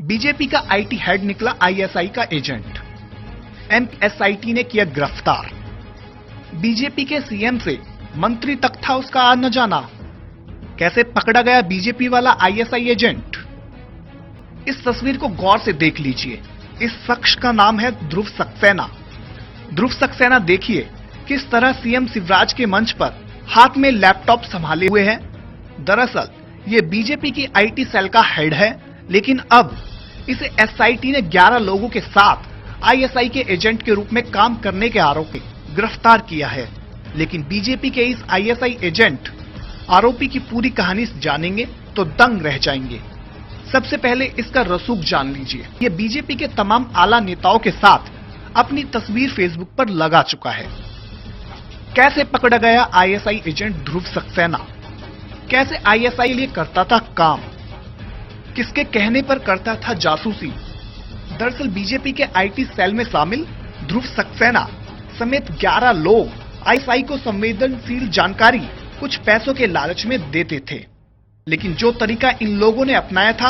BJP का IT head निकला ISI का एजेंट। एमएसआईटी ने किया गिरफ्तार। बीजेपी के सीएम से मंत्री तक था उसका आना जाना। कैसे पकड़ा गया बीजेपी वाला आईएसआई एजेंट? इस तस्वीर को गौर से देख लीजिए। इस शख्स का नाम है ध्रुव सक्सेना। ध्रुव सक्सेना देखिए किस तरह सीएम शिवराज के मंच पर हाथ में लैपटॉप संभाले हुए हैं। दरअसल ये बीजेपी की आईटी सेल का हेड है, लेकिन अब इसे एसआईटी ने 11 लोगों के साथ आईएसआई के एजेंट के रूप में काम करने के आरोप में गिरफ्तार किया है। लेकिन बीजेपी के इस आईएसआई एजेंट आरोपी की पूरी कहानी जानेंगे तो दंग रह जाएंगे। सबसे पहले इसका रसूख जान लीजिए। ये बीजेपी के तमाम आला नेताओं के साथ अपनी तस्वीर फेसबुक पर लगा चुका है। कैसे पकड़ा गया आईएसआई एजेंट ध्रुव सक्सेना? कैसे आईएसआई लिए करता था काम? किसके कहने पर करता था जासूसी? दरअसल बीजेपी के आईटी सेल में शामिल ध्रुव सक्सेना समेत 11 लोग आईएसआई को संवेदनशील जानकारी कुछ पैसों के लालच में देते थे। लेकिन जो तरीका इन लोगों ने अपनाया था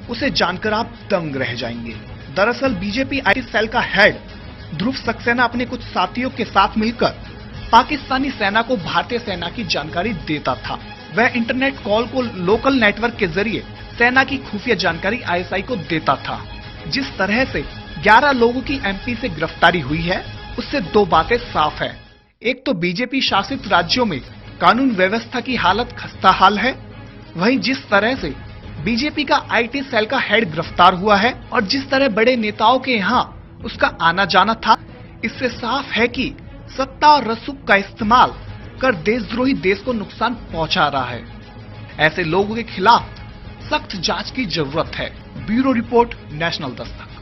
उसे जानकर आप दंग रह जाएंगे। दरअसल बीजेपी आईटी सेल का हेड ध्रुव सक्सेना अपने कुछ साथियों के साथ मिलकर पाकिस्तानी सेना को भारतीय सेना की जानकारी देता था। वह इंटरनेट कॉल को लोकल नेटवर्क के जरिए सेना की खुफिया जानकारी आईएसआई को देता था। जिस तरह से 11 लोगों की एमपी से गिरफ्तारी हुई है उससे दो बातें साफ है। एक तो बीजेपी शासित राज्यों में कानून व्यवस्था की हालत खस्ताहाल है, वहीं जिस तरह से बीजेपी का आईटी सेल का हेड गिरफ्तार हुआ है और जिस तरह बड़े नेताओं के यहाँ उसका आना जाना था, इससे साफ है कि सत्ता और रसूख का इस्तेमाल कर देशद्रोही देश को नुकसान पहुंचा रहा है। ऐसे लोगों के खिलाफ सख्त जांच की जरूरत है। Bureau report, national Dastak.